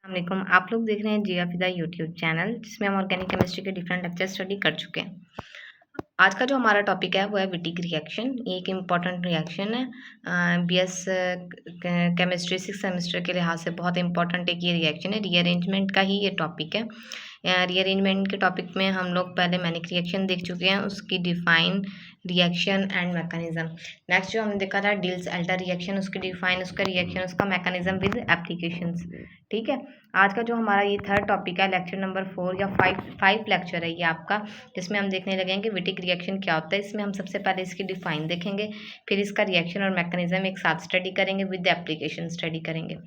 अस्सलामुअलैकुम। आप लोग देख रहे हैं जिया फिदा यूट्यूब चैनल, जिसमें हम ऑर्गेनिक केमिस्ट्री के डिफरेंट लेक्चर स्टडी कर चुके हैं। आज का जो हमारा टॉपिक है वो है विटिक रिएक्शन। ये एक इम्पॉर्टेंट रिएक्शन है। बीएस केमिस्ट्री 6 सेमेस्टर के लिहाज से बहुत इंपॉर्टेंट एक ये रिएक्शन है। रीअरेंजमेंट का ही ये टॉपिक है। रीअरेंजमेंट के टॉपिक में हम लोग पहले मैनिक रिएक्शन देख चुके हैं, उसकी define, reaction and mechanism. Next जो हमने देखा था डिल्स एल्टर रिएक्शन, उसकी डिफाइन, उसका रिएक्शन, उसका मैकेनिज्म विद एप्लीकेशंस। ठीक है, आज का जो हमारा ये थर्ड टॉपिक है, लेक्चर नंबर 4 या 5 लेक्चर है ये आपका, जिसमें हम देखने लगेंगे विटिक रिएक्शन क्या होता है। इसमें हम सबसे पहले इसकी डिफाइन देखेंगे, फिर इसका रिएक्शन और मैकेनिज्म एक साथ स्टडी करेंगे, विद एप्लीकेशन स्टडी करेंगे।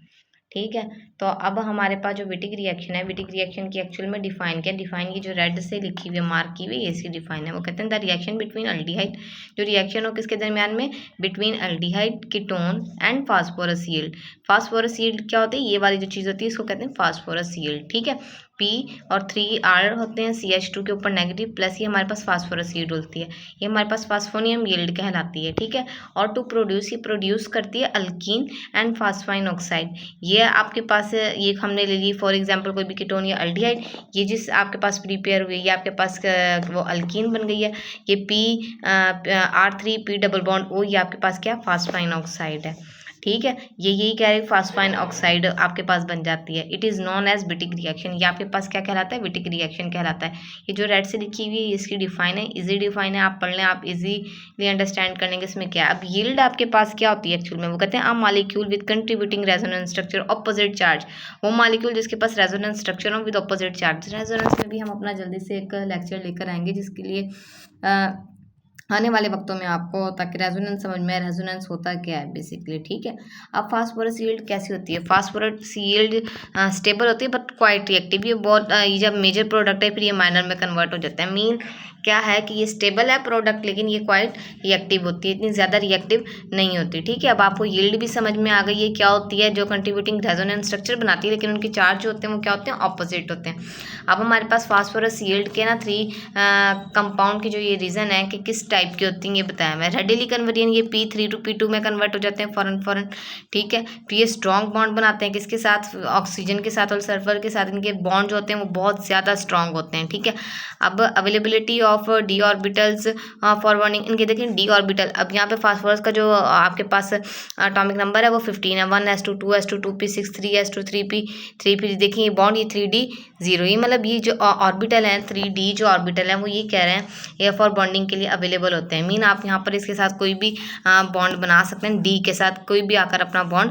ठीक है, तो अब हमारे पास जो विटिक रिएक्शन है, विटिक रिएक्शन की एक्चुअल में डिफाइन क्या, डिफाइन की जो रेड से लिखी हुई मार्क की हुई ये इसकी डिफाइन है। वो कहते हैं द रिएक्शन बिटवीन अल्डिहाइड, जो रिएक्शन हो किसके दरमियान में, between aldehyde ketone and phosphorus yield. Phosphorus yield क्या होती है, ये वाली जो चीज़ होती है इसको कहते हैं फास्फोरस यील्ड। ठीक है, P और 3R होते हैं CH2 के ऊपर नेगेटिव, प्लस ये हमारे पास फास्फोरस यील्ड होती है, ये हमारे पास फास्फोनियम यील्ड कहलाती है। ठीक है, और टू प्रोड्यूस, ये प्रोड्यूस करती है अल्कीन एंड फास्फाइन ऑक्साइड। ये आपके पास ये हमने ले ली फॉर एग्जांपल कोई भी कीटोन या अल्डिहाइड, ये जिस आपके पास प्रिपेयर हुई ये आपके पास वो अल्कीन बन गई है। ये R3P डबल बॉन्ड O, ये आपके पास क्या फास्फाइन ऑक्साइड है। ठीक है, ये यही कह रहे फास्फाइन ऑक्साइड आपके पास बन जाती है। It is known as vitic reaction, ये आपके पास क्या कहलाता है, विटिक रिएक्शन कहलाता है। ये जो रेड से लिखी हुई है इसकी डिफाइन है, इजी डिफाइन है, आप पढ़ लें, आप इजीली अंडरस्टैंड कर लेंगे इसमें क्या है। अब यील्ड आपके पास क्या होती है एक्चुअल में, वो कहते हैं a molecule with contributing resonance structure opposite charge. वो मॉलिक्यूल जिसके पास रेजोनेंस स्ट्रक्चर हो विद ऑपोजिट चार्ज। रेजोनेंस में भी हम अपना जल्दी से एक लेक्चर लेकर आएंगे, जिसके लिए आने वाले वक्तों में आपको, ताकि रेजोनेंस समझ में, रेजोनेंस होता क्या है बेसिकली। ठीक है, अब फास्फोरस यील्ड कैसी होती है, फास्फोरस यील्ड स्टेबल होती है बट क्वाइट रिएक्टिव। ये बहुत ये जब मेजर प्रोडक्ट है फिर ये माइनर में कन्वर्ट हो जाता है। मीन क्या है कि ये स्टेबल है प्रोडक्ट, लेकिन ये क्वाइट रिएक्टिव होती है, इतनी ज़्यादा रिएक्टिव नहीं होती। ठीक है, अब आपको यील्ड भी समझ में आ गई है क्या होती है, जो कंट्रीब्यूटिंग रेजोनेंस स्ट्रक्चर बनाती है, लेकिन उनके चार्ज जो होते हैं वो क्या होते हैं, ऑपोजिट होते हैं। अब हमारे पास फास्फोरस यील्ड के ना 3 कंपाउंड की जो ये रीज़न है कि किस टाइप की होती हैं ये बताया मैं। रेडिली कन्वर्जन, ये P3 to P2 में कन्वर्ट हो जाते हैं फॉरन। ठीक है, फिर ये स्ट्रॉन्ग बॉन्ड बनाते हैं किसके साथ, ऑक्सीजन के साथ और सल्फर के साथ। इनके बॉन्ड जो होते हैं वो बहुत ज़्यादा स्ट्रॉन्ग होते हैं। ठीक है, अब availability of D orbitals for bonding, इनके देखें डी ऑर्बिटल। अब यहाँ पे फास्फोरस का जो आपके पास एटॉमिक नंबर है वो 15 है, 1s2 2s2 2p6 3s2 3p देखिए ये बॉन्ड, ये 3d 0, ये मतलब ये जो ऑर्बिटल है 3d जो ऑर्बिटल है वो ये कह रहे हैं ये फॉर बॉन्डिंग के लिए अवेलेबल होते हैं। मीन आप यहाँ पर इसके साथ कोई भी बॉन्ड बना सकते हैं, डी के साथ कोई भी आकर अपना बॉन्ड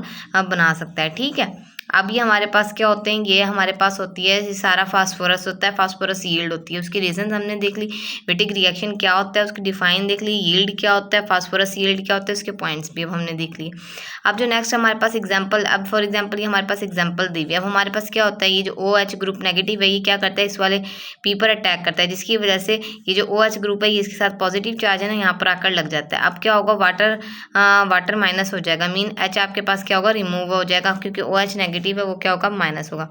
बना सकता है। ठीक है, अब ये हमारे पास क्या होते हैं, ये हमारे पास होती है, ये सारा फास्फोरस होता है, फास्फोरस यील्ड होती है। उसकी रीजन हमने देख ली, विटिक रिएक्शन क्या होता है उसकी डिफाइन देख ली, यील्ड क्या होता है, फास्फोरस यील्ड क्या होता है, उसके पॉइंट्स भी अब हमने देख लिए। अब जो नेक्स्ट हमारे पास एग्जाम्पल, अब फॉर एग्जाम्पल ये हमारे पास एग्जाम्पल दी हुई है। अब हमारे पास क्या होता है, ये जो OH ग्रुप नेगेटिव है ये क्या करता है, इस वाले P पर अटैक करता है, जिसकी वजह से ये जो OH ग्रुप है ये इसके साथ पॉजिटिव चार्ज है ना यहाँ पर आकर लग जाता है। अब क्या होगा, वाटर माइनस हो जाएगा, मीन H आपके पास क्या होगा, रिमूव हो जाएगा, क्योंकि OH नेगेटिव है वो क्या होगा, माइनस होगा।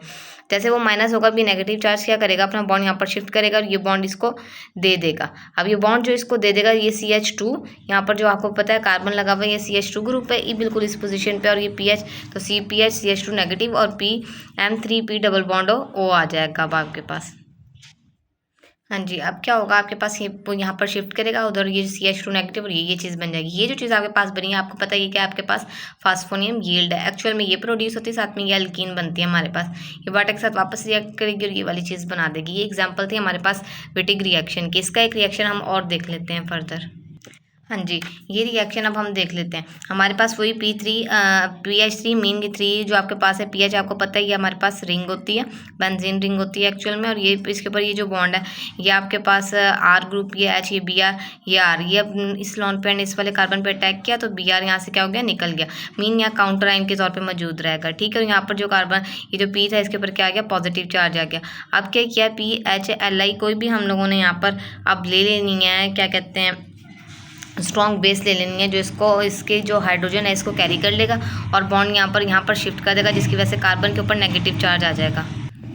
जैसे वो माइनस होगा भी, नेगेटिव चार्ज क्या करेगा, अपना बॉन्ड यहाँ पर शिफ्ट करेगा और ये बॉन्ड इसको दे देगा। अब ये बॉन्ड जो इसको दे देगा, ये CH2 यहाँ पर जो आपको पता है कार्बन लगा हुआ है, ये CH2 ग्रुप है, ये बिल्कुल इस पोजीशन पे, और ये PH, तो CPH CH2 नेगेटिव और PM3P डबल बॉन्ड O आ जाएगा अब आपके पास। हाँ जी, अब क्या होगा आपके पास, ये यहाँ पर शिफ्ट करेगा उधर, ये CH2 नेगेटिव और ये चीज़ बन जाएगी। ये जो चीज़ आपके पास बनी है आपको पता है ये क्या, आपके पास फास्फोनियम यील्ड है। एक्चुअल में ये प्रोड्यूस होती है, साथ में ये अल्कीन बनती है हमारे पास, ये वाटर के साथ वापस रिएक्ट करेगी और ये वाली चीज़ बना देगी। ये एग्जाम्पल थी हमारे पास विटिक रिएक्शन की। इसका एक रिएक्शन हम और देख लेते हैं फर्दर। हाँ जी, ये रिएक्शन अब हम देख लेते हैं। हमारे पास वही PH3 मीन की 3 जो आपके पास है, PH आपको पता है ये हमारे पास रिंग होती है, बेंजीन रिंग होती है एक्चुअल में, और ये इसके ऊपर ये जो बॉन्ड है ये आपके पास R ग्रुप, ये H, ये Br, ये R, ये इस लोन पे इस वाले कार्बन पे अटैक किया तो Br यहाँ से क्या हो गया, निकल गया, मीन यहाँ काउंटर आइन के तौर पर मौजूद रहेगा। ठीक है, और यहाँ पर जो कार्बन ये जो P था इसके ऊपर क्या आ गया, पॉजिटिव चार्ज आ गया। अब क्या किया, PHLi कोई भी हम लोगों ने यहाँ पर अब ले लेनी है, क्या कहते हैं, स्ट्रॉन्ग बेस ले लेनी है, जो इसके जो हाइड्रोजन है इसको कैरी कर लेगा और बॉन्ड यहाँ पर शिफ्ट कर देगा, जिसकी वजह से कार्बन के ऊपर नेगेटिव चार्ज आ जाएगा।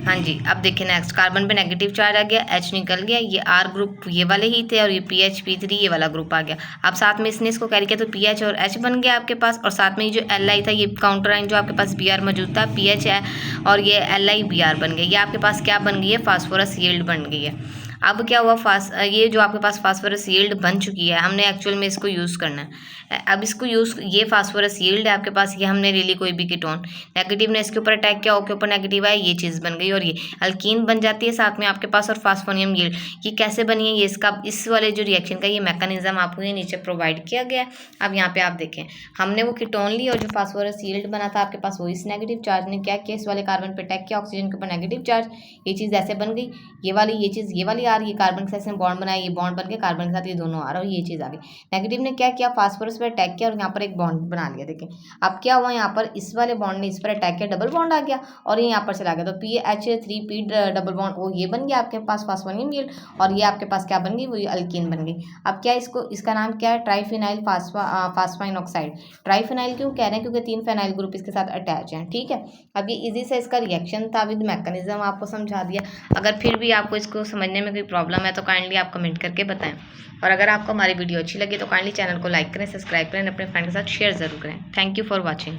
हाँ जी, अब देखिए नेक्स्ट, कार्बन पे नेगेटिव चार्ज आ गया, H निकल गया, ये R ग्रुप ये वाले ही थे और ये PH P3 ये वाला ग्रुप आ गया। अब साथ में इसने इसको कैरी किया तो PH और H बन गया आपके पास, और साथ में ये जो Li था ये काउंटर आयन जो आपके पास Br मौजूद था, PH है और ये Li Br बन गया। ये आपके पास क्या बन गई है, फास्फोरस यील्ड बन गई है। अब क्या हुआ, ये जो आपके पास फास्फोरस यील्ड बन चुकी है, हमने एक्चुअल में इसको यूज़ करना है। अब इसको ये फास्फोरस यील्ड है आपके पास, ये हमने ले ली कोई भी कीटोन, नेगेटिव ने इसके ऊपर अटैक किया, O के ऊपर नेगेटिव आया, ये चीज़ बन गई और ये अल्कीन बन जाती है साथ में आपके पास, और फास्फोनियम यील्ड। ये कैसे बनी है, ये इसका इस वाले जो रिएक्शन का ये मैकेनिज्म आपको ये नीचे प्रोवाइड किया गया है। अब यहाँ पे आप देखें, हमने वो कीटोन ली और जो फास्फोरस यील्ड बना था आपके पास, वो इस नेगेटिव चार्ज ने क्या किया, इस वाले कार्बन पे अटैक किया, ऑक्सीजन के ऊपर नेगेटिव चार्ज, ये चीज़ ऐसे बन गई, ये वाली ये चीज़ ये वाली आ रही है, कार्बन के साथ इसने बॉन्ड बनाया, ये बॉन्ड बन के कार्बन के साथ ये दोनों आ रहा है, और ये चीज़ आ गई। नेगेटिव ने क्या किया, फास्फोरस पर अटैक किया और यहाँ पर एक बॉन्ड बना लिया। देखिए अब क्या हुआ, यहाँ पर इस वाले बॉन्ड ने इस पर अटैक किया, डबल बॉन्ड आ गया और ये यहाँ पर चला गया, तो PH3P डबल बॉन्ड ओ ये बन गया आपके पास फास्फोनियम यील्ड, और ये आपके पास क्या बन गई, वो अल्कीन बन गई। अब क्या इसको, इसका नाम क्या है, ट्राइफिनाइल फास्फाइन ऑक्साइड। ट्राइफिनाइल क्यों कह रहे हैं, क्योंकि 3 फेनाइल ग्रुप इसके साथ अटैच हैं, ठीक है। अब ये इजी से इसका रिएक्शन था, विद मैकेनिज्म आपको समझा दिया। अगर फिर भी आपको इसको समझने में कोई प्रॉब्लम है तो काइंडली आप कमेंट करके बताएं, और अगर आपको हमारी वीडियो अच्छी लगी तो काइंडली चैनल को लाइक करें, सब्सक्राइब करें, अपने फ्रेंड के साथ शेयर ज़रूर करें। Thank you for watching.